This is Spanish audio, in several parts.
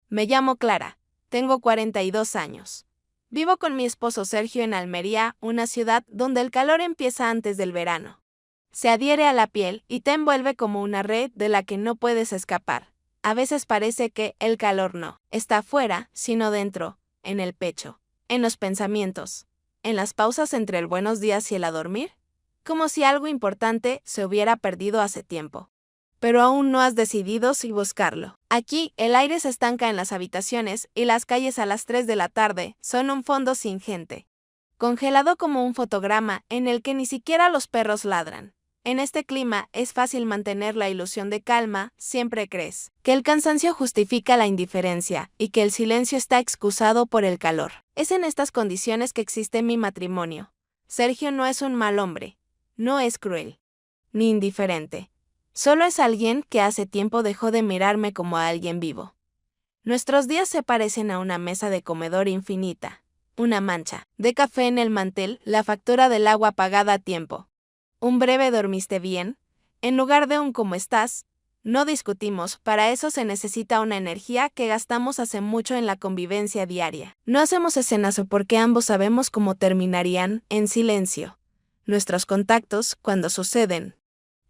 Me llamo Clara. Tengo 42 años. Vivo con mi esposo Sergio en Almería, una ciudad donde el calor empieza antes del verano. Se adhiere a la piel y te envuelve como una red de la que no puedes escapar. A veces parece que el calor no está afuera, sino dentro, en el pecho, en los pensamientos, en las pausas entre el buenos días y el a dormir, como si algo importante se hubiera perdido hace tiempo. Pero aún no has decidido si buscarlo. Aquí, el aire se estanca en las habitaciones y las calles a las 3 de la tarde son un fondo sin gente. Congelado como un fotograma en el que ni siquiera los perros ladran. En este clima es fácil mantener la ilusión de calma, siempre crees que el cansancio justifica la indiferencia y que el silencio está excusado por el calor. Es en estas condiciones que existe mi matrimonio. Sergio no es un mal hombre, no es cruel, ni indiferente. Solo es alguien que hace tiempo dejó de mirarme como a alguien vivo. Nuestros días se parecen a una mesa de comedor infinita. Una mancha de café en el mantel, la factura del agua pagada a tiempo. Un breve ¿dormiste bien? En lugar de un ¿cómo estás? No discutimos, para eso se necesita una energía que gastamos hace mucho en la convivencia diaria. No hacemos escenas o porque ambos sabemos cómo terminarían, en silencio. Nuestros contactos, cuando suceden,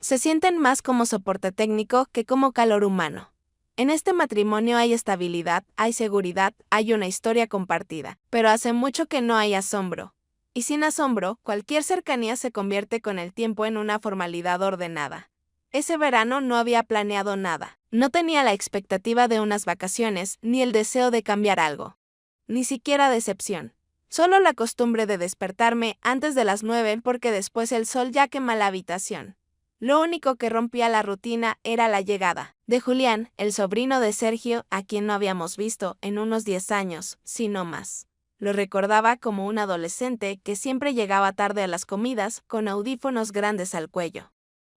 se sienten más como soporte técnico que como calor humano. En este matrimonio hay estabilidad, hay seguridad, hay una historia compartida, pero hace mucho que no hay asombro. Y sin asombro, cualquier cercanía se convierte con el tiempo en una formalidad ordenada. Ese verano no había planeado nada. No tenía la expectativa de unas vacaciones, ni el deseo de cambiar algo. Ni siquiera decepción. Solo la costumbre de despertarme antes de las 9 porque después el sol ya quema la habitación. Lo único que rompía la rutina era la llegada de Julián, el sobrino de Sergio, a quien no habíamos visto en unos 10 años, si no más. Lo recordaba como un adolescente que siempre llegaba tarde a las comidas con audífonos grandes al cuello,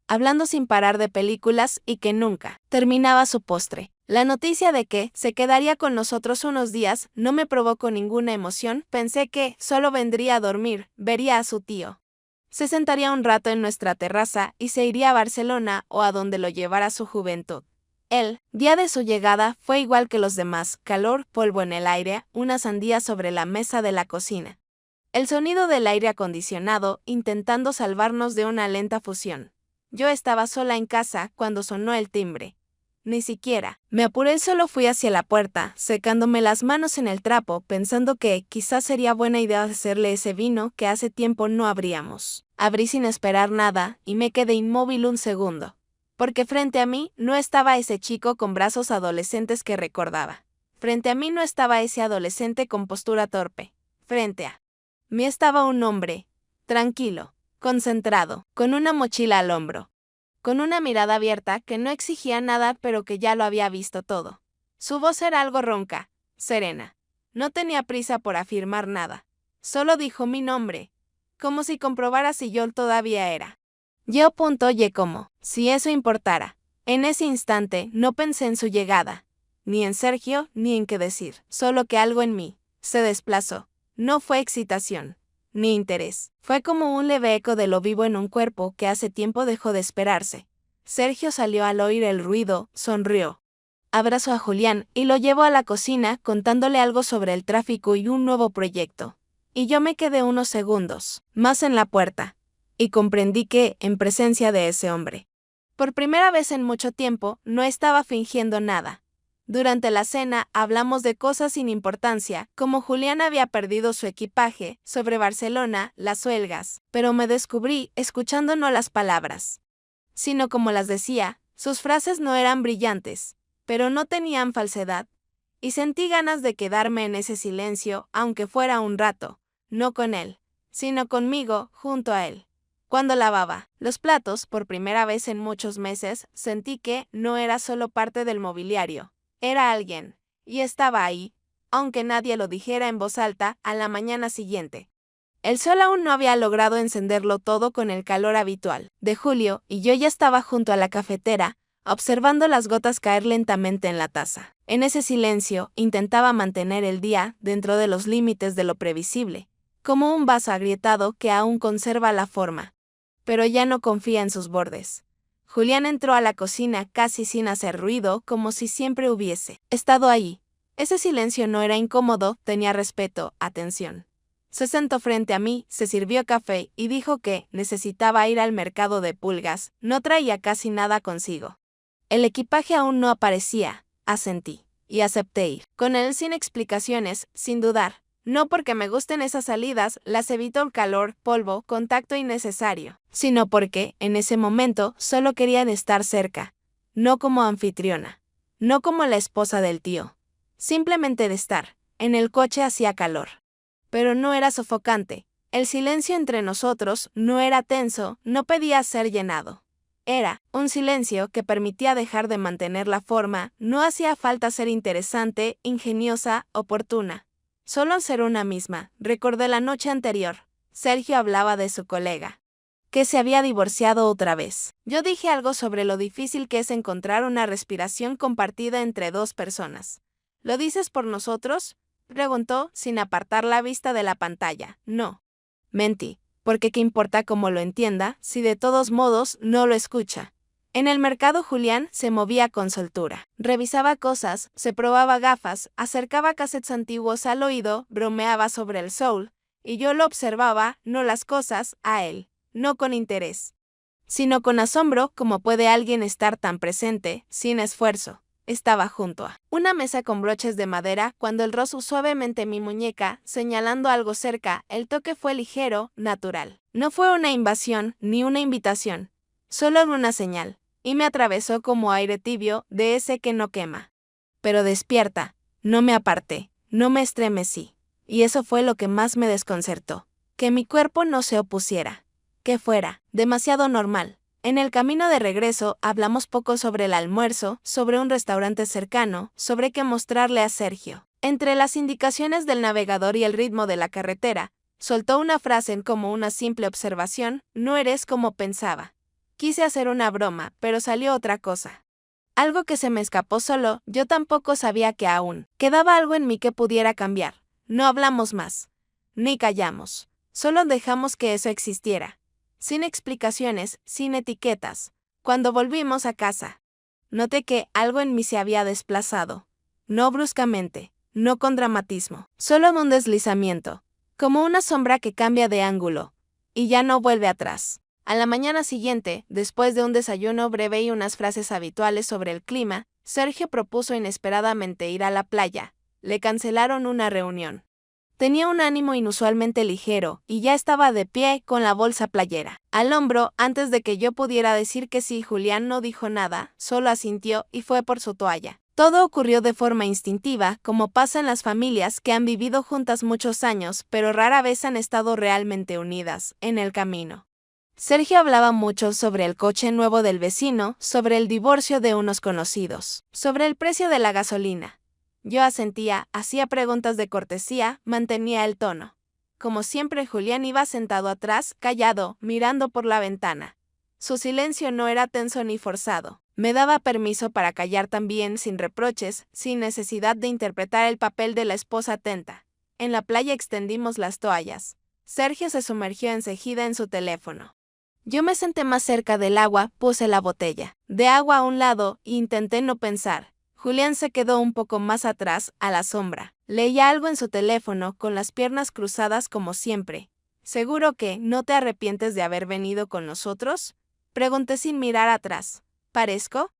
hablando sin parar de películas y que nunca terminaba su postre. La noticia de que se quedaría con nosotros unos días no me provocó ninguna emoción, pensé que solo vendría a dormir, vería a su tío. Se sentaría un rato en nuestra terraza y se iría a Barcelona o a donde lo llevara su juventud. El día de su llegada fue igual que los demás, calor, polvo en el aire, una sandía sobre la mesa de la cocina. El sonido del aire acondicionado intentando salvarnos de una lenta fusión. Yo estaba sola en casa cuando sonó el timbre. Ni siquiera me apuré, solo fui hacia la puerta, secándome las manos en el trapo, pensando que quizás sería buena idea hacerle ese vino que hace tiempo no abríamos. Abrí sin esperar nada y me quedé inmóvil un segundo, porque frente a mí no estaba ese chico con brazos adolescentes que recordaba. Frente a mí no estaba ese adolescente con postura torpe. Frente a mí estaba un hombre, tranquilo, concentrado, con una mochila al hombro, con una mirada abierta que no exigía nada pero que ya lo había visto todo. Su voz era algo ronca, serena. No tenía prisa por afirmar nada. Solo dijo mi nombre, como si comprobara si yo todavía era. Yo y como, si eso importara. En ese instante no pensé en su llegada, ni en Sergio, ni en qué decir, solo que algo en mí se desplazó. No fue excitación, ni interés. Fue como un leve eco de lo vivo en un cuerpo que hace tiempo dejó de esperarse. Sergio salió al oír el ruido, sonrió. Abrazó a Julián y lo llevó a la cocina contándole algo sobre el tráfico y un nuevo proyecto. Y yo me quedé unos segundos más en la puerta. Y comprendí que, en presencia de ese hombre, por primera vez en mucho tiempo, no estaba fingiendo nada. Durante la cena hablamos de cosas sin importancia, como Julián había perdido su equipaje, sobre Barcelona, las huelgas, pero me descubrí escuchando no las palabras, sino como las decía. Sus frases no eran brillantes, pero no tenían falsedad, y sentí ganas de quedarme en ese silencio, aunque fuera un rato, no con él, sino conmigo, junto a él. Cuando lavaba los platos por primera vez en muchos meses, sentí que no era solo parte del mobiliario. Era alguien, y estaba ahí, aunque nadie lo dijera en voz alta, a la mañana siguiente. El sol aún no había logrado encenderlo todo con el calor habitual de julio, y yo ya estaba junto a la cafetera, observando las gotas caer lentamente en la taza. En ese silencio, intentaba mantener el día dentro de los límites de lo previsible, como un vaso agrietado que aún conserva la forma, pero ya no confía en sus bordes. Julián entró a la cocina casi sin hacer ruido, como si siempre hubiese estado ahí. Ese silencio no era incómodo, tenía respeto, atención. Se sentó frente a mí, se sirvió café y dijo que necesitaba ir al mercado de pulgas, no traía casi nada consigo. El equipaje aún no aparecía, asentí, y acepté ir. Con él sin explicaciones, sin dudar. No porque me gusten esas salidas, las evito el calor, polvo, contacto innecesario, sino porque, en ese momento, solo querían estar cerca. No como anfitriona. No como la esposa del tío. Simplemente de estar. En el coche hacía calor. Pero no era sofocante. El silencio entre nosotros no era tenso, no pedía ser llenado. Era un silencio que permitía dejar de mantener la forma, no hacía falta ser interesante, ingeniosa, oportuna. Solo ser una misma. Recordé la noche anterior. Sergio hablaba de su colega, que se había divorciado otra vez. Yo dije algo sobre lo difícil que es encontrar una respiración compartida entre dos personas. ¿Lo dices por nosotros?, preguntó, sin apartar la vista de la pantalla. No. Mentí, porque qué importa cómo lo entienda, si de todos modos no lo escucha. En el mercado Julián se movía con soltura. Revisaba cosas, se probaba gafas, acercaba cassettes antiguos al oído, bromeaba sobre el soul, y yo lo observaba, no las cosas, a él, no con interés, sino con asombro, como puede alguien estar tan presente, sin esfuerzo. Estaba junto a una mesa con broches de madera cuando él rozó suavemente mi muñeca, señalando algo cerca. El toque fue ligero, natural. No fue una invasión ni una invitación, solo una señal, y me atravesó como aire tibio de ese que no quema. Pero despierta, no me aparté, no me estremecí, y eso fue lo que más me desconcertó, que mi cuerpo no se opusiera, que fuera demasiado normal. En el camino de regreso hablamos poco sobre el almuerzo, sobre un restaurante cercano, sobre qué mostrarle a Sergio. Entre las indicaciones del navegador y el ritmo de la carretera, soltó una frase como una simple observación: no eres como pensaba. Quise hacer una broma, pero salió otra cosa. Algo que se me escapó solo, yo tampoco sabía que aún quedaba algo en mí que pudiera cambiar. No hablamos más, ni callamos, solo dejamos que eso existiera. Sin explicaciones, sin etiquetas. Cuando volvimos a casa, noté que algo en mí se había desplazado. No bruscamente, no con dramatismo, solo un deslizamiento, como una sombra que cambia de ángulo, y ya no vuelve atrás. A la mañana siguiente, después de un desayuno breve y unas frases habituales sobre el clima, Sergio propuso inesperadamente ir a la playa. Le cancelaron una reunión. Tenía un ánimo inusualmente ligero, y ya estaba de pie con la bolsa playera al hombro. Antes de que yo pudiera decir que sí, Julián no dijo nada, solo asintió y fue por su toalla. Todo ocurrió de forma instintiva, como pasa en las familias que han vivido juntas muchos años, pero rara vez han estado realmente unidas, en el camino. Sergio hablaba mucho sobre el coche nuevo del vecino, sobre el divorcio de unos conocidos, sobre el precio de la gasolina. Yo asentía, hacía preguntas de cortesía, mantenía el tono. Como siempre, Julián iba sentado atrás, callado, mirando por la ventana. Su silencio no era tenso ni forzado. Me daba permiso para callar también, sin reproches, sin necesidad de interpretar el papel de la esposa atenta. En la playa extendimos las toallas. Sergio se sumergió enseguida en su teléfono. Yo me senté más cerca del agua, puse la botella de agua a un lado e intenté no pensar. Julián se quedó un poco más atrás, a la sombra. Leía algo en su teléfono, con las piernas cruzadas como siempre. ¿Seguro que no te arrepientes de haber venido con nosotros?, pregunté sin mirar atrás. ¿Parezco?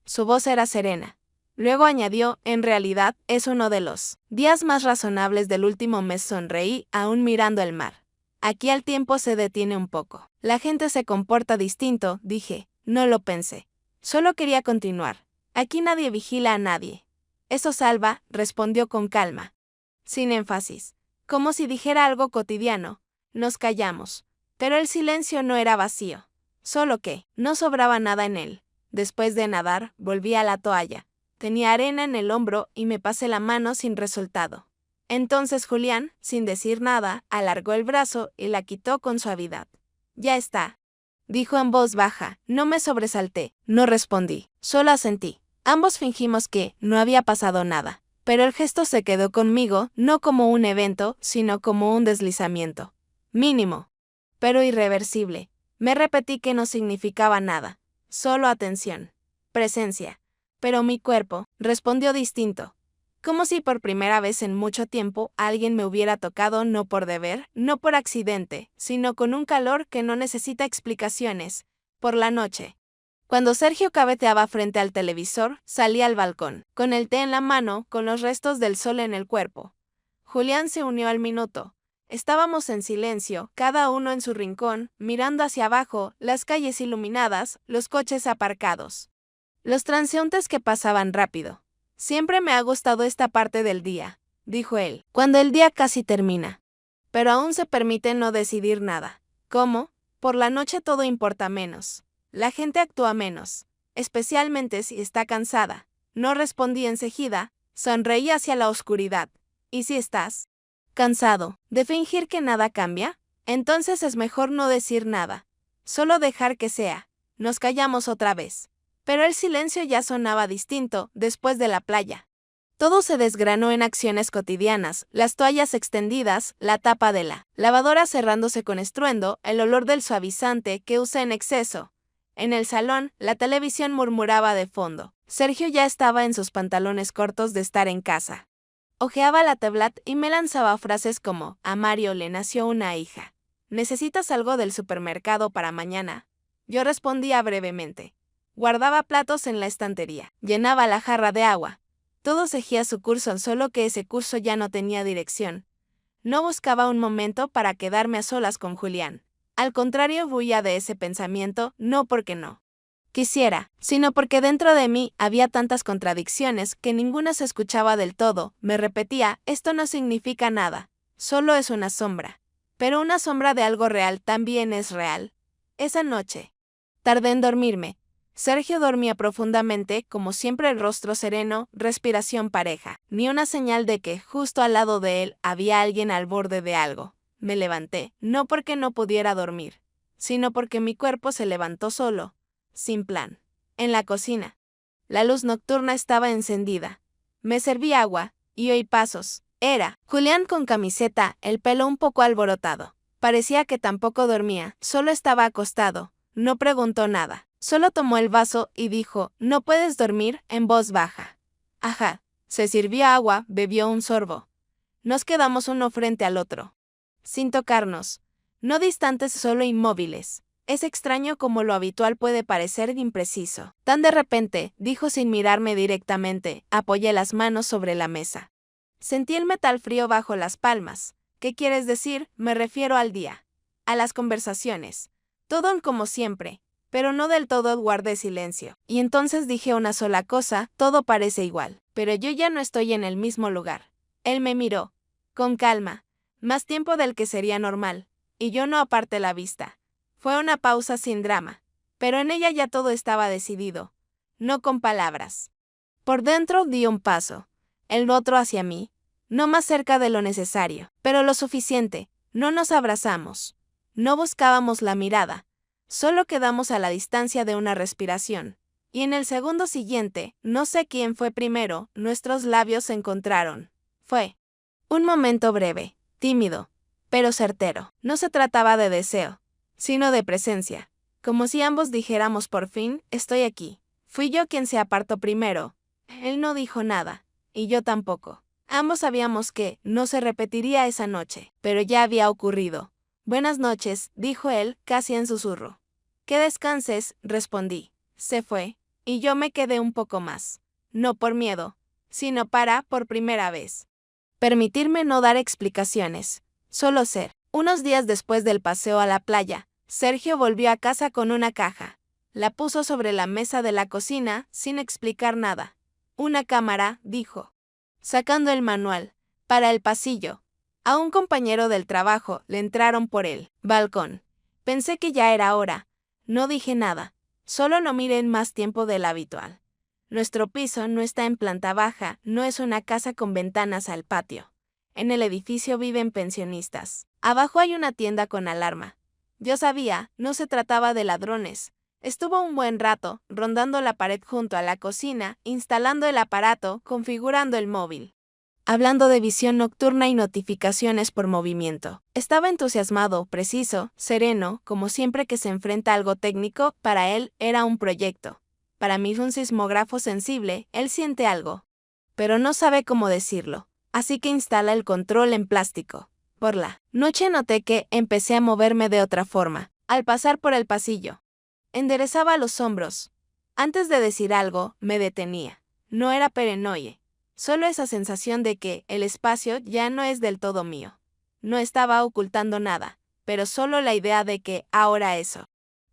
Su voz era serena. Luego añadió: en realidad, es uno de los días más razonables del último mes. Sonreí, aún mirando el mar. Aquí el tiempo se detiene un poco. La gente se comporta distinto, dije. No lo pensé. Solo quería continuar. Aquí nadie vigila a nadie. Eso salva, respondió con calma, sin énfasis, como si dijera algo cotidiano. Nos callamos, pero el silencio no era vacío, solo que no sobraba nada en él. Después de nadar, volví a la toalla. Tenía arena en el hombro y me pasé la mano sin resultado. Entonces Julián, sin decir nada, alargó el brazo y la quitó con suavidad. Ya está, dijo en voz baja. No me sobresalté, no respondí, solo asentí. Ambos fingimos que no había pasado nada, pero el gesto se quedó conmigo, no como un evento, sino como un deslizamiento. Mínimo, pero irreversible. Me repetí que no significaba nada, solo atención, presencia. Pero mi cuerpo respondió distinto. Como si por primera vez en mucho tiempo alguien me hubiera tocado no por deber, no por accidente, sino con un calor que no necesita explicaciones. Por la noche. Cuando Sergio cabeteaba frente al televisor, salí al balcón, con el té en la mano, con los restos del sol en el cuerpo. Julián se unió al minuto. Estábamos en silencio, cada uno en su rincón, mirando hacia abajo, las calles iluminadas, los coches aparcados. Los transeúntes que pasaban rápido. Siempre me ha gustado esta parte del día, dijo él, cuando el día casi termina. Pero aún se permite no decidir nada. ¿Cómo? Por la noche todo importa menos. La gente actúa menos, especialmente si está cansada. No respondí enseguida, sonreí hacia la oscuridad. ¿Y si estás cansado de fingir que nada cambia? Entonces es mejor no decir nada, solo dejar que sea. Nos callamos otra vez. Pero el silencio ya sonaba distinto después de la playa. Todo se desgranó en acciones cotidianas, las toallas extendidas, la tapa de la lavadora cerrándose con estruendo, el olor del suavizante que usa en exceso. En el salón, la televisión murmuraba de fondo. Sergio ya estaba en sus pantalones cortos de estar en casa. Ojeaba la tablet y me lanzaba frases como: a Mario le nació una hija. ¿Necesitas algo del supermercado para mañana? Yo respondía brevemente. Guardaba platos en la estantería. Llenaba la jarra de agua. Todo seguía su curso, solo que ese curso ya no tenía dirección. No buscaba un momento para quedarme a solas con Julián. Al contrario, huía de ese pensamiento, no porque no quisiera, sino porque dentro de mí había tantas contradicciones que ninguna se escuchaba del todo. Me repetía, esto no significa nada, solo es una sombra. Pero una sombra de algo real también es real. Esa noche tardé en dormirme. Sergio dormía profundamente, como siempre, el rostro sereno, respiración pareja. Ni una señal de que, justo al lado de él, había alguien al borde de algo. Me levanté, no porque no pudiera dormir, sino porque mi cuerpo se levantó solo, sin plan. En la cocina. La luz nocturna estaba encendida. Me serví agua, y oí pasos. Era Julián con camiseta, el pelo un poco alborotado. Parecía que tampoco dormía, solo estaba acostado. No preguntó nada. Solo tomó el vaso y dijo, ¿no puedes dormir?, en voz baja. Ajá. Se sirvió agua, bebió un sorbo. Nos quedamos uno frente al otro. Sin tocarnos. No distantes, solo inmóviles. Es extraño como lo habitual puede parecer impreciso. Tan de repente, dijo sin mirarme directamente, apoyé las manos sobre la mesa. Sentí el metal frío bajo las palmas. ¿Qué quieres decir? Me refiero al día. A las conversaciones. Todo como siempre. Pero no del todo. Guardé silencio. Y entonces dije una sola cosa, todo parece igual. Pero yo ya no estoy en el mismo lugar. Él me miró. Con calma. Más tiempo del que sería normal. Y yo no aparté la vista. Fue una pausa sin drama. Pero en ella ya todo estaba decidido. No con palabras. Por dentro di un paso. El otro hacia mí. No más cerca de lo necesario. Pero lo suficiente. No nos abrazamos. No buscábamos la mirada. Solo quedamos a la distancia de una respiración. Y en el segundo siguiente, no sé quién fue primero, nuestros labios se encontraron. Fue un momento breve, tímido, pero certero. No se trataba de deseo, sino de presencia. Como si ambos dijéramos por fin, estoy aquí. Fui yo quien se apartó primero. Él no dijo nada, y yo tampoco. Ambos sabíamos que no se repetiría esa noche, pero ya había ocurrido. Buenas noches, dijo él, casi en susurro. Que descanses, respondí. Se fue, y yo me quedé un poco más. No por miedo, sino para, por primera vez, permitirme no dar explicaciones, solo ser. Unos días después del paseo a la playa, Sergio volvió a casa con una caja. La puso sobre la mesa de la cocina, sin explicar nada. Una cámara, dijo, sacando el manual, para el pasillo. A un compañero del trabajo le entraron por el balcón. Pensé que ya era hora. No dije nada, solo no miré más tiempo del habitual. Nuestro piso no está en planta baja, no es una casa con ventanas al patio. En el edificio viven pensionistas. Abajo hay una tienda con alarma. Yo sabía, no se trataba de ladrones. Estuvo un buen rato, rondando la pared junto a la cocina, instalando el aparato, configurando el móvil. Hablando de visión nocturna y notificaciones por movimiento. Estaba entusiasmado, preciso, sereno, como siempre que se enfrenta a algo técnico. Para él era un proyecto. Para mí es un sismógrafo sensible, él siente algo. pero no sabe cómo decirlo, así que instala el control en plástico. Por la noche noté que empecé a moverme de otra forma, al pasar por el pasillo. Enderezaba los hombros. Antes de decir algo, me detenía. No era paranoia, solo esa sensación de que el espacio ya no es del todo mío. No estaba ocultando nada, pero solo la idea de que ahora eso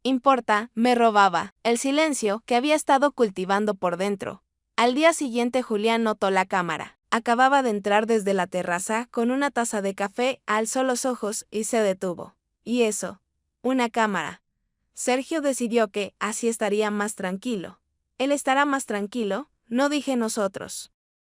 importa me robaba el silencio que había estado cultivando por dentro. Al día siguiente Julián notó la cámara. Acababa de entrar desde la terraza con una taza de café, alzó los ojos y se detuvo. ¿Y eso? Una cámara. Sergio decidió que así estaría más tranquilo. ¿Él estará más tranquilo? No dije nosotros.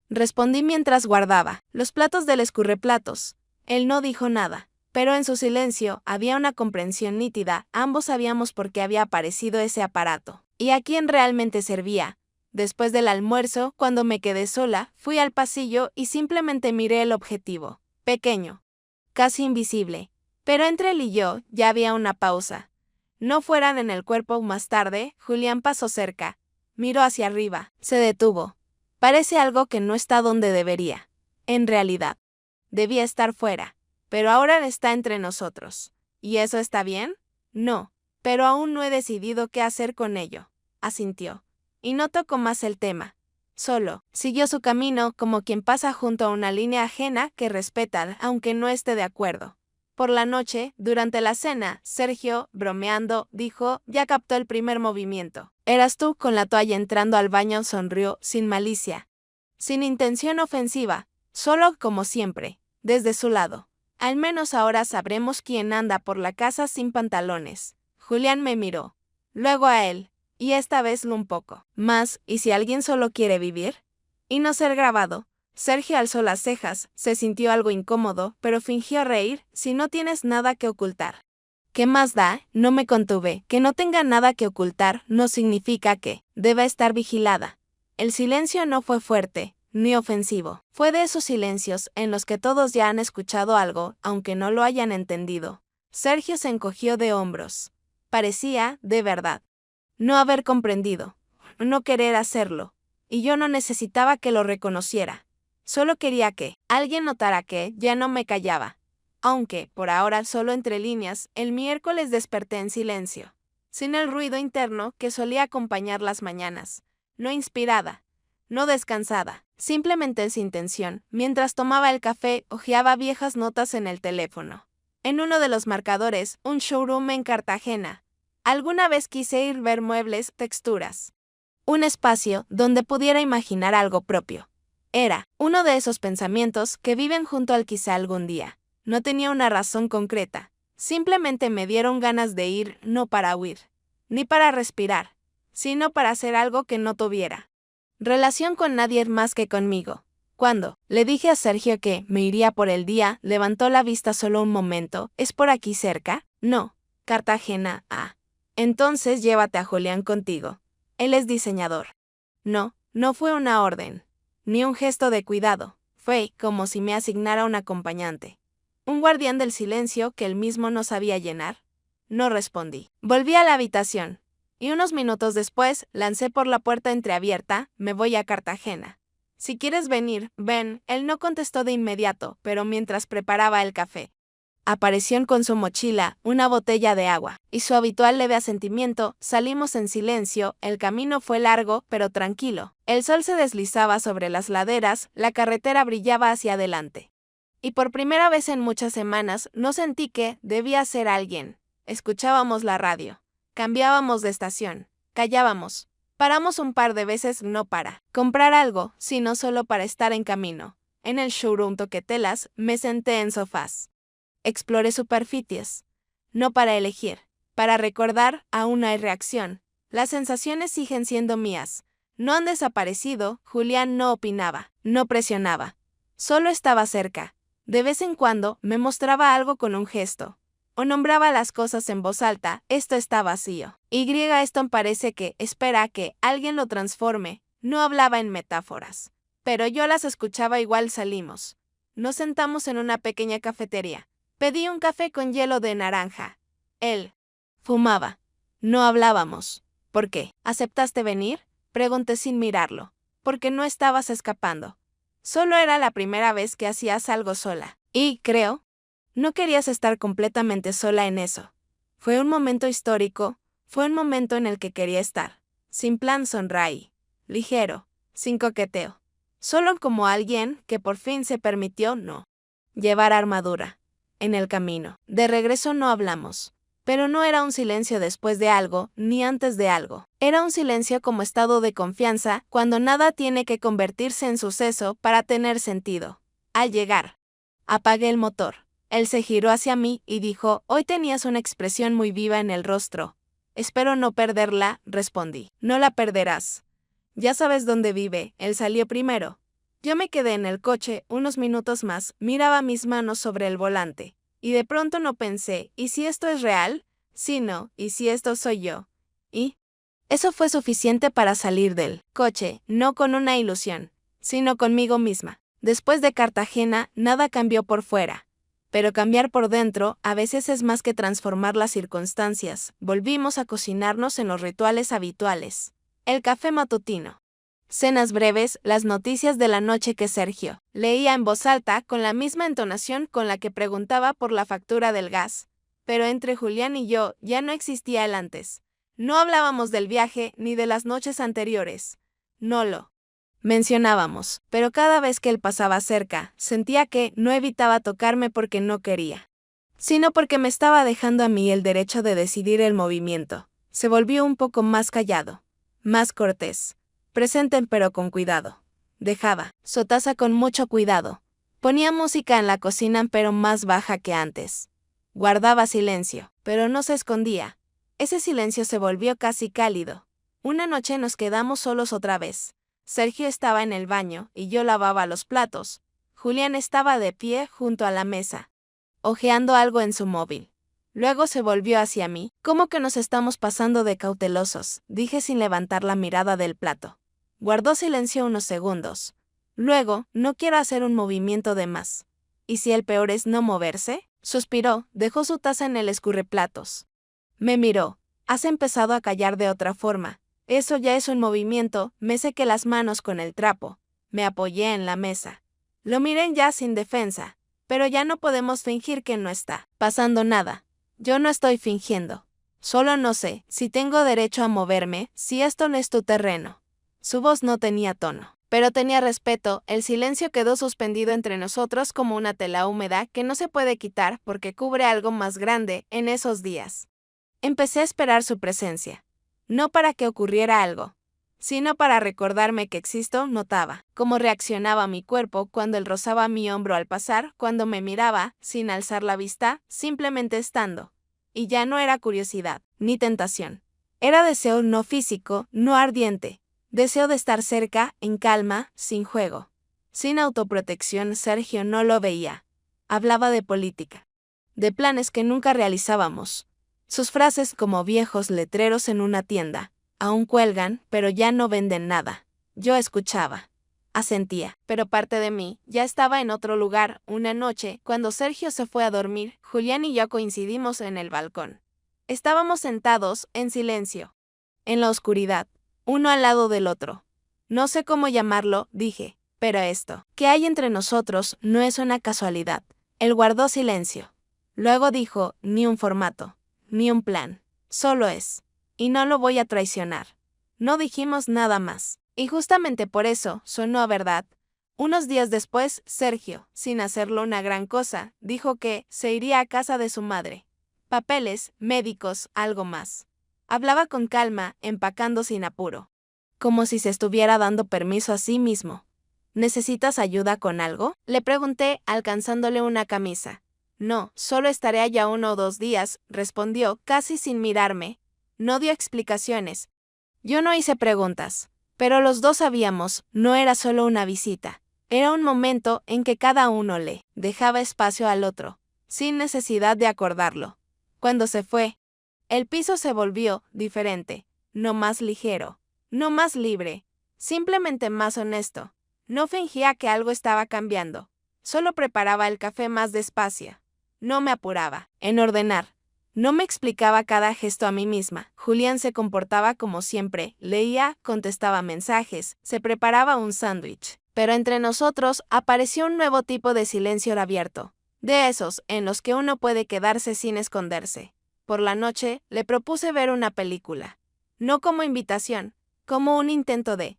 Respondí mientras guardaba los platos del escurreplatos. Él no dijo nada, pero en su silencio había una comprensión nítida. Ambos sabíamos por qué había aparecido ese aparato y a quién realmente servía. Después del almuerzo, cuando me quedé sola, fui al pasillo y simplemente miré el objetivo. Pequeño, casi invisible, pero entre él y yo ya había una pausa. No fueran en el cuerpo. Más tarde, Julián pasó cerca. Miró hacia arriba. Se detuvo. Parece algo que no está donde debería. En realidad, debía estar fuera. Pero ahora está entre nosotros. ¿Y eso está bien? No. Pero aún no he decidido qué hacer con ello. Asintió. Y no tocó más el tema. Solo siguió su camino como quien pasa junto a una línea ajena que respeta aunque no esté de acuerdo. Por la noche, durante la cena, Sergio, bromeando, dijo, ya captó el primer movimiento. Eras tú con la toalla entrando al baño. Sonrió, sin malicia. Sin intención ofensiva, solo como siempre, desde su lado. Al menos ahora sabremos quién anda por la casa sin pantalones. Julián me miró. Luego a él. Y esta vez un poco más, ¿y si alguien solo quiere vivir? Y no ser grabado. Sergio alzó las cejas, se sintió algo incómodo, pero fingió reír. Si no tienes nada que ocultar. ¿Qué más da? No me contuve. Que no tenga nada que ocultar no significa que deba estar vigilada. El silencio no fue fuerte, ni ofensivo. Fue de esos silencios en los que todos ya han escuchado algo, aunque no lo hayan entendido. Sergio se encogió de hombros. Parecía, de verdad, no haber comprendido, no querer hacerlo. Y yo no necesitaba que lo reconociera. Solo quería que alguien notara que ya no me callaba. Aunque, por ahora solo entre líneas, el miércoles desperté en silencio, sin el ruido interno que solía acompañar las mañanas. No inspirada, no descansada, simplemente sin tensión. Mientras tomaba el café, hojeaba viejas notas en el teléfono. En uno de los marcadores, un showroom en Cartagena. Alguna vez quise ir ver muebles, texturas. Un espacio donde pudiera imaginar algo propio. Era uno de esos pensamientos que viven junto al quizá algún día. No tenía una razón concreta. Simplemente me dieron ganas de ir, no para huir, ni para respirar, sino para hacer algo que no tuviera relación con nadie más que conmigo. Cuando le dije a Sergio que me iría por el día, levantó la vista solo un momento. ¿Es por aquí cerca? No. Cartagena, ah. Entonces llévate a Julián contigo. Él es diseñador. No, no fue una orden, ni un gesto de cuidado. Fue como si me asignara un acompañante. Un guardián del silencio que él mismo no sabía llenar. No respondí. Volví a la habitación. Y unos minutos después, lancé por la puerta entreabierta, me voy a Cartagena. Si quieres venir, ven. Él no contestó de inmediato, pero mientras preparaba el café, apareció con su mochila, una botella de agua, y su habitual leve asentimiento. Salimos en silencio. El camino fue largo, pero tranquilo. El sol se deslizaba sobre las laderas, la carretera brillaba hacia adelante. Y por primera vez en muchas semanas, no sentí que debía ser alguien. Escuchábamos la radio. Cambiábamos de estación, callábamos, paramos un par de veces no para comprar algo, sino solo para estar en camino. En el showroom Toquetelas me senté en sofás. Exploré superficies, no para elegir, para recordar. Aún hay reacción. Las sensaciones siguen siendo mías. No han desaparecido. Julián no opinaba, no presionaba. Solo estaba cerca. De vez en cuando me mostraba algo con un gesto. O nombraba las cosas en voz alta. Esto está vacío. Esto parece que espera a que alguien lo transforme. No hablaba en metáforas. Pero yo las escuchaba. Igual salimos. Nos sentamos en una pequeña cafetería. Pedí un café con hielo de naranja. Él fumaba. No hablábamos. ¿Por qué? ¿Aceptaste venir? Pregunté sin mirarlo. Porque no estabas escapando. Solo era la primera vez que hacías algo sola. Y, creo, no querías estar completamente sola en eso. Fue un momento histórico, fue un momento en el que quería estar. Sin plan, sonreí. Ligero, sin coqueteo. Solo como alguien que por fin se permitió no llevar armadura. En el camino. De regreso no hablamos. Pero no era un silencio después de algo, ni antes de algo. Era un silencio como estado de confianza, cuando nada tiene que convertirse en suceso para tener sentido. Al llegar, apagué el motor. Él se giró hacia mí y dijo, hoy tenías una expresión muy viva en el rostro. Espero no perderla, respondí. No la perderás. Ya sabes dónde vive, él salió primero. Yo me quedé en el coche unos minutos más, miraba mis manos sobre el volante. Y de pronto no pensé, ¿y si esto es real? Sí, no, ¿y si esto soy yo? Y eso fue suficiente para salir del coche, no con una ilusión, sino conmigo misma. Después de Cartagena, nada cambió por fuera. Pero cambiar por dentro a veces es más que transformar las circunstancias. Volvimos a cocinarnos en los rituales habituales. El café matutino. Cenas breves, las noticias de la noche que Sergio leía en voz alta con la misma entonación con la que preguntaba por la factura del gas. Pero entre Julián y yo ya no existía el antes. No hablábamos del viaje ni de las noches anteriores. No lo mencionábamos, pero cada vez que él pasaba cerca, sentía que no evitaba tocarme porque no quería, sino porque me estaba dejando a mí el derecho de decidir el movimiento. Se volvió un poco más callado, más cortés. Presenten pero con cuidado. Dejaba su taza con mucho cuidado. Ponía música en la cocina pero más baja que antes. Guardaba silencio, pero no se escondía. Ese silencio se volvió casi cálido. Una noche nos quedamos solos otra vez. Sergio estaba en el baño y yo lavaba los platos. Julián estaba de pie junto a la mesa, hojeando algo en su móvil. Luego se volvió hacia mí. ¿Cómo que nos estamos pasando de cautelosos?, dije sin levantar la mirada del plato. Guardó silencio unos segundos. Luego, no quiero hacer un movimiento de más. ¿Y si el peor es no moverse? Suspiró, dejó su taza en el escurreplatos. Me miró. Has empezado a callar de otra forma. Eso ya es un movimiento, me sequé las manos con el trapo. Me apoyé en la mesa. Lo miré ya sin defensa. Pero ya no podemos fingir que no está pasando nada. Yo no estoy fingiendo. Solo no sé si tengo derecho a moverme, si esto no es tu terreno. Su voz no tenía tono, pero tenía respeto. El silencio quedó suspendido entre nosotros como una tela húmeda que no se puede quitar porque cubre algo más grande en esos días. Empecé a esperar su presencia. No para que ocurriera algo, sino para recordarme que existo. Notaba cómo reaccionaba mi cuerpo cuando él rozaba mi hombro al pasar, cuando me miraba, sin alzar la vista, simplemente estando. Y ya no era curiosidad, ni tentación. Era deseo no físico, no ardiente. Deseo de estar cerca, en calma, sin juego. Sin autoprotección. Sergio no lo veía. Hablaba de política. De planes que nunca realizábamos. Sus frases como viejos letreros en una tienda. Aún cuelgan, pero ya no venden nada. Yo escuchaba. Asentía, pero parte de mí ya estaba en otro lugar. Una noche, cuando Sergio se fue a dormir, Julián y yo coincidimos en el balcón. Estábamos sentados, en silencio. En la oscuridad. Uno al lado del otro. No sé cómo llamarlo, dije, pero esto que hay entre nosotros no es una casualidad. Él guardó silencio. Luego dijo, ni un formato, ni un plan, solo es. Y no lo voy a traicionar. No dijimos nada más. Y justamente por eso sonó a verdad. Unos días después, Sergio, sin hacerlo una gran cosa, dijo que se iría a casa de su madre. Papeles, médicos, algo más. Hablaba con calma, empacando sin apuro. Como si se estuviera dando permiso a sí mismo. ¿Necesitas ayuda con algo?, le pregunté, alcanzándole una camisa. No, solo estaré allá 1 o 2 días, respondió, casi sin mirarme. No dio explicaciones. Yo no hice preguntas. Pero los dos sabíamos, no era solo una visita. Era un momento en que cada uno le dejaba espacio al otro, sin necesidad de acordarlo. Cuando se fue, el piso se volvió diferente, no más ligero, no más libre, simplemente más honesto. No fingía que algo estaba cambiando, solo preparaba el café más despacio. No me apuraba en ordenar. No me explicaba cada gesto a mí misma. Julián se comportaba como siempre, leía, contestaba mensajes, se preparaba un sándwich. Pero entre nosotros apareció un nuevo tipo de silencio abierto, de esos en los que uno puede quedarse sin esconderse. Por la noche le propuse ver una película. No como invitación, como un intento de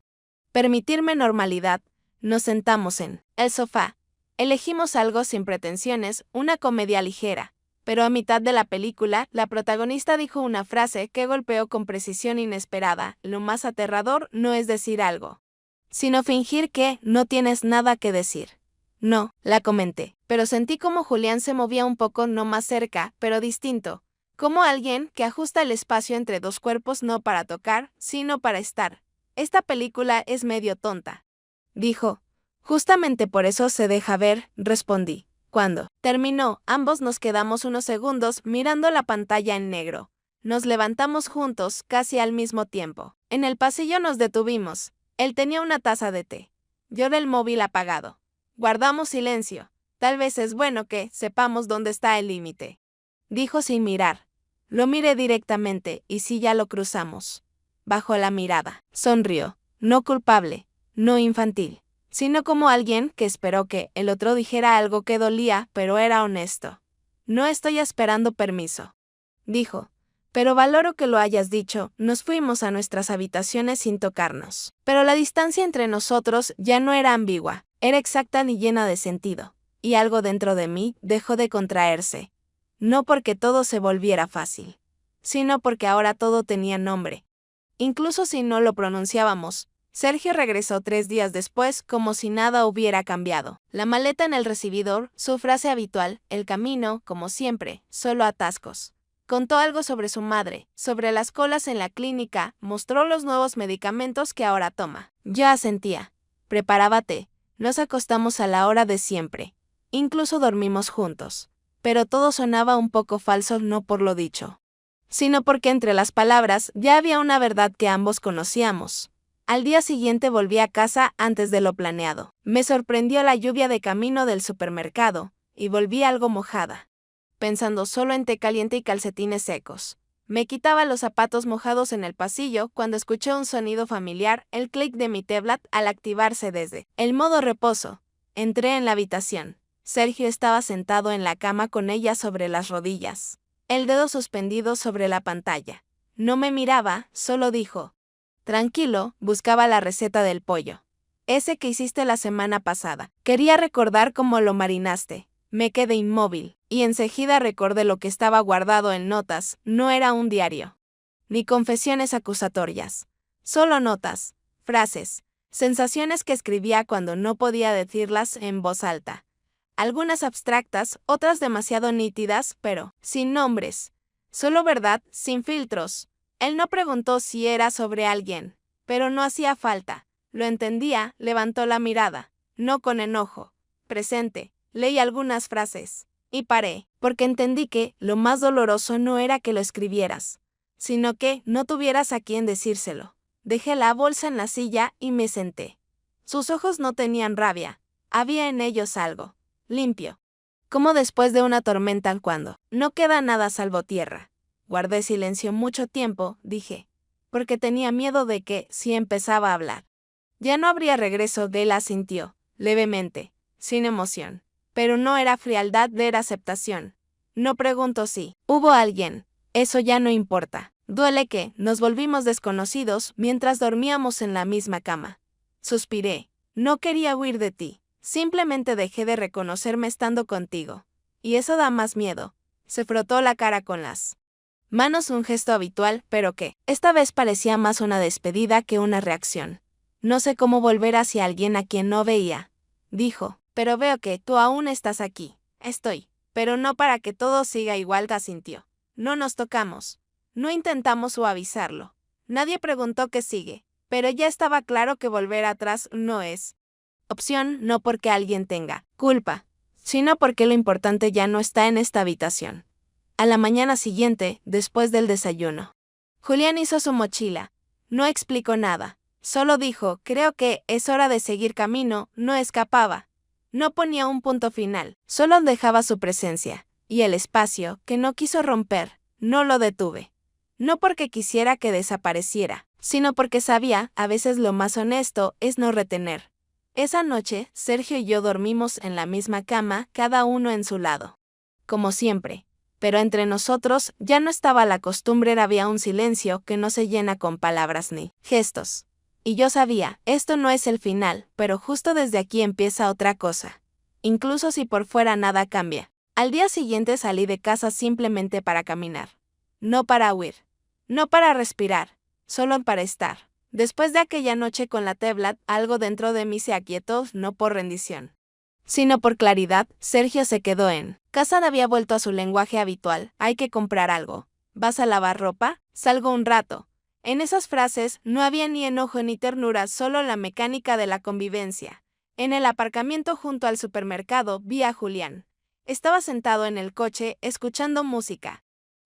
permitirme normalidad. Nos sentamos en el sofá. Elegimos algo sin pretensiones, una comedia ligera. Pero a mitad de la película, la protagonista dijo una frase que golpeó con precisión inesperada. Lo más aterrador no es decir algo, sino fingir que no tienes nada que decir. No, la comenté, pero sentí como Julián se movía un poco, no más cerca, pero distinto, como alguien que ajusta el espacio entre dos cuerpos no para tocar, sino para estar. Esta película es medio tonta, dijo. Justamente por eso se deja ver, respondí. Cuando terminó, ambos nos quedamos unos segundos mirando la pantalla en negro. Nos levantamos juntos, casi al mismo tiempo. En el pasillo nos detuvimos. Él tenía una taza de té. Yo del móvil apagado. Guardamos silencio. Tal vez es bueno que sepamos dónde está el límite, dijo sin mirar. Lo miré directamente y sí, ya lo cruzamos. Bajó la mirada. Sonrió. No culpable, no infantil, sino como alguien que esperó que el otro dijera algo que dolía, pero era honesto. No estoy esperando permiso, dijo. Pero valoro que lo hayas dicho. Nos fuimos a nuestras habitaciones sin tocarnos. Pero la distancia entre nosotros ya no era ambigua, era exacta y llena de sentido. Y algo dentro de mí dejó de contraerse. No porque todo se volviera fácil, sino porque ahora todo tenía nombre. Incluso si no lo pronunciábamos. Sergio regresó 3 días después como si nada hubiera cambiado. La maleta en el recibidor, su frase habitual, el camino, como siempre, solo atascos. Contó algo sobre su madre, sobre las colas en la clínica, mostró los nuevos medicamentos que ahora toma. Yo asentía. Preparaba té. Nos acostamos a la hora de siempre. Incluso dormimos juntos. Pero todo sonaba un poco falso, no por lo dicho, sino porque entre las palabras ya había una verdad que ambos conocíamos. Al día siguiente volví a casa antes de lo planeado. Me sorprendió la lluvia de camino del supermercado, y volví algo mojada, pensando solo en té caliente y calcetines secos. Me quitaba los zapatos mojados en el pasillo cuando escuché un sonido familiar, el clic de mi tablet al activarse desde el modo reposo. Entré en la habitación. Sergio estaba sentado en la cama con ella sobre las rodillas, el dedo suspendido sobre la pantalla. No me miraba, solo dijo: tranquilo, buscaba la receta del pollo. Ese que hiciste la semana pasada. Quería recordar cómo lo marinaste. Me quedé inmóvil, y enseguida recordé lo que estaba guardado en notas. No era un diario, ni confesiones acusatorias. Solo notas, frases, sensaciones que escribía cuando no podía decirlas en voz alta. Algunas abstractas, otras demasiado nítidas, pero sin nombres. Solo verdad, sin filtros. Él no preguntó si era sobre alguien, pero no hacía falta. Lo entendía, levantó la mirada, no con enojo. Presente, leí algunas frases, y paré, porque entendí que lo más doloroso no era que lo escribieras, sino que no tuvieras a quién decírselo. Dejé la bolsa en la silla y me senté. Sus ojos no tenían rabia, había en ellos algo limpio, como después de una tormenta cuando no queda nada salvo tierra. Guardé silencio mucho tiempo, dije, porque tenía miedo de que, si empezaba a hablar, ya no habría regreso. Él asintió, levemente, sin emoción, pero no era frialdad, era aceptación. No pregunto si hubo alguien, eso ya no importa. Duele que nos volvimos desconocidos mientras dormíamos en la misma cama. Suspiré, no quería huir de ti. Simplemente dejé de reconocerme estando contigo. Y eso da más miedo. Se frotó la cara con las manos, un gesto habitual, pero que esta vez parecía más una despedida que una reacción. No sé cómo volver hacia alguien a quien no veía, dijo, pero veo que tú aún estás aquí. Estoy, pero no para que todo siga igual, asintió. No nos tocamos. No intentamos suavizarlo. Nadie preguntó qué sigue, pero ya estaba claro que volver atrás no es opción, no porque alguien tenga culpa, sino porque lo importante ya no está en esta habitación. A la mañana siguiente, después del desayuno, Julián hizo su mochila. No explicó nada, solo dijo, creo que es hora de seguir camino. No escapaba. No ponía un punto final, solo dejaba su presencia, y el espacio, que no quiso romper, no lo detuve. No porque quisiera que desapareciera, sino porque sabía, a veces lo más honesto es no retener. Esa noche, Sergio y yo dormimos en la misma cama, cada uno en su lado. Como siempre. Pero entre nosotros ya no estaba la costumbre, había un silencio que no se llena con palabras ni gestos. Y yo sabía, esto no es el final, pero justo desde aquí empieza otra cosa. Incluso si por fuera nada cambia. Al día siguiente salí de casa simplemente para caminar. No para huir. No para respirar. Solo para estar. Después de aquella noche con la tablet, algo dentro de mí se aquietó, no por rendición, sino por claridad. Sergio se quedó en casa, había vuelto a su lenguaje habitual. Hay que comprar algo. ¿Vas a lavar ropa? Salgo un rato. En esas frases no había ni enojo ni ternura, solo la mecánica de la convivencia. En el aparcamiento junto al supermercado vi a Julián. Estaba sentado en el coche, escuchando música.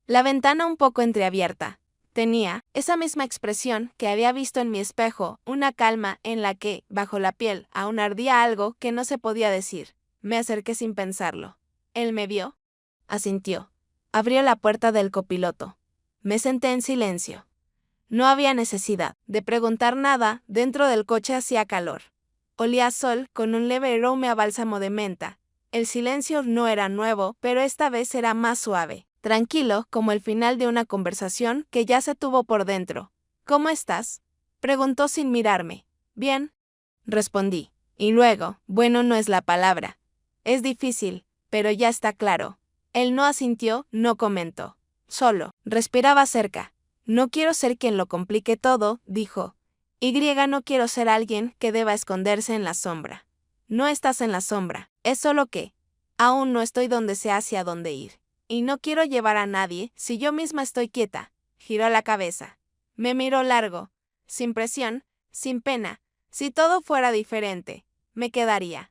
La ventana un poco entreabierta. Tenía esa misma expresión que había visto en mi espejo, una calma en la que, bajo la piel, aún ardía algo que no se podía decir. Me acerqué sin pensarlo. Él me vio. Asintió. Abrió la puerta del copiloto. Me senté en silencio. No había necesidad de preguntar nada, dentro del coche hacía calor. Olía a sol con un leve aroma a bálsamo de menta. El silencio no era nuevo, pero esta vez era más suave. Tranquilo, como el final de una conversación que ya se tuvo por dentro. ¿Cómo estás?, preguntó sin mirarme. Bien, respondí. Y luego, bueno no es la palabra. Es difícil, pero ya está claro. Él no asintió, no comentó. Solo, respiraba cerca. No quiero ser quien lo complique todo, dijo. No quiero ser alguien que deba esconderse en la sombra. No estás en la sombra, es solo que aún no estoy donde sé hacia dónde ir. Y no quiero llevar a nadie si yo misma estoy quieta. Giró la cabeza. Me miró largo, sin presión, sin pena. Si todo fuera diferente, me quedaría.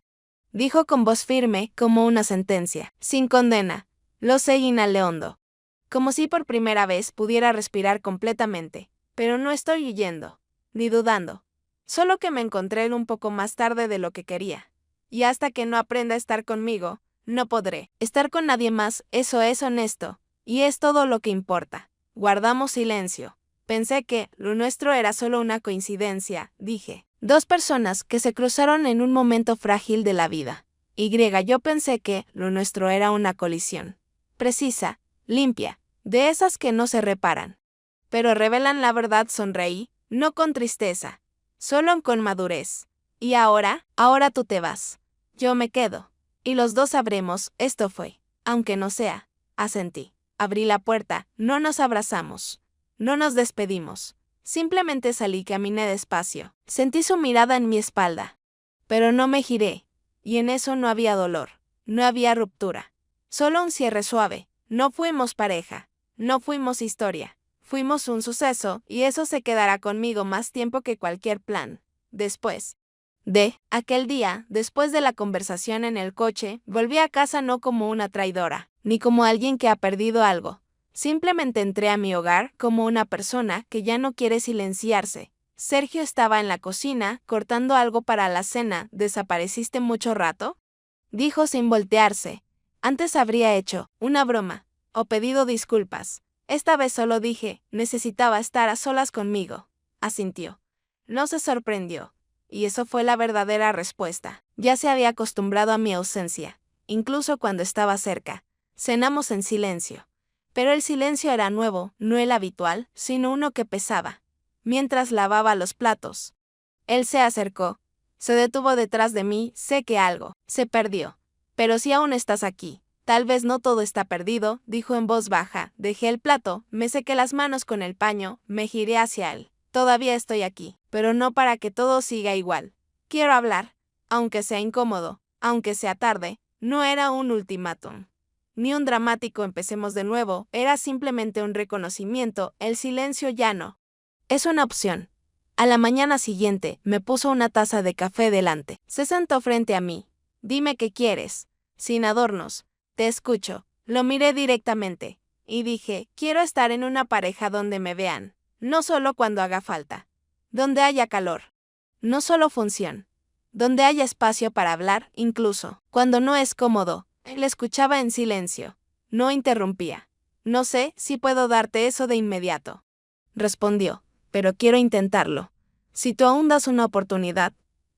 Dijo con voz firme, como una sentencia, sin condena. Lo sé, inhalé hondo. Como si por primera vez pudiera respirar completamente. Pero no estoy huyendo, ni dudando. Solo que me encontré un poco más tarde de lo que quería. Y hasta que no aprenda a estar conmigo, no podré estar con nadie más. Eso es honesto, y es todo lo que importa. Guardamos silencio. Pensé que lo nuestro era solo una coincidencia, dije. Dos personas que se cruzaron en un momento frágil de la vida. Yo pensé que lo nuestro era una colisión. Precisa, limpia, de esas que no se reparan. Pero revelan la verdad, sonreí, no con tristeza, solo con madurez. Y ahora tú te vas. Yo me quedo. Y los dos sabremos, esto fue. Aunque no sea, asentí. Abrí la puerta, no nos abrazamos. No nos despedimos. Simplemente salí, caminé despacio. Sentí su mirada en mi espalda. Pero no me giré. Y en eso no había dolor. No había ruptura. Solo un cierre suave. No fuimos pareja. No fuimos historia. Fuimos un suceso, y eso se quedará conmigo más tiempo que cualquier plan. Después de aquel día, después de la conversación en el coche, volví a casa no como una traidora, ni como alguien que ha perdido algo. Simplemente entré a mi hogar como una persona que ya no quiere silenciarse. Sergio estaba en la cocina, cortando algo para la cena. ¿Desapareciste mucho rato?, dijo sin voltearse. Antes habría hecho una broma, o pedido disculpas. Esta vez solo dije, necesitaba estar a solas conmigo. Asintió. No se sorprendió. Y eso fue la verdadera respuesta. Ya se había acostumbrado a mi ausencia, incluso cuando estaba cerca. Cenamos en silencio. Pero el silencio era nuevo, no el habitual, sino uno que pesaba. Mientras lavaba los platos, él se acercó. Se detuvo detrás de mí. Sé que algo se perdió. Pero si aún estás aquí, tal vez no todo está perdido, dijo en voz baja. Dejé el plato, me sequé las manos con el paño, me giré hacia él. Todavía estoy aquí, pero no para que todo siga igual. Quiero hablar, aunque sea incómodo, aunque sea tarde. No era un ultimátum, ni un dramático empecemos de nuevo, era simplemente un reconocimiento. El silencio ya no es una opción. A la mañana siguiente, me puso una taza de café delante. Se sentó frente a mí. Dime qué quieres. Sin adornos. Te escucho. Lo miré directamente. Y dije, quiero estar en una pareja donde me vean. No solo cuando haga falta. Donde haya calor. No solo función. Donde haya espacio para hablar, incluso cuando no es cómodo. Él escuchaba en silencio. No interrumpía. No sé si puedo darte eso de inmediato, respondió, pero quiero intentarlo. Si tú aún das una oportunidad.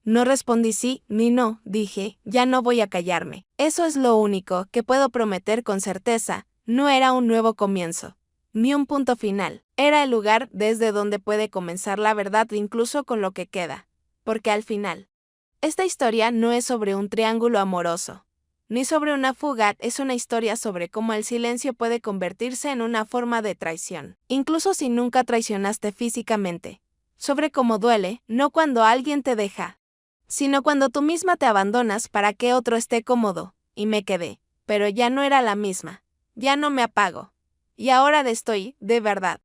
No respondí sí ni no, dije, ya no voy a callarme. Eso es lo único que puedo prometer con certeza, no era un nuevo comienzo, ni un punto final. Era el lugar desde donde puede comenzar la verdad incluso con lo que queda. Porque al final, esta historia no es sobre un triángulo amoroso, ni sobre una fuga, es una historia sobre cómo el silencio puede convertirse en una forma de traición, incluso si nunca traicionaste físicamente. Sobre cómo duele, no cuando alguien te deja, sino cuando tú misma te abandonas para que otro esté cómodo. Y me quedé, pero ya no era la misma, ya no me apago. Y ahora estoy, de verdad,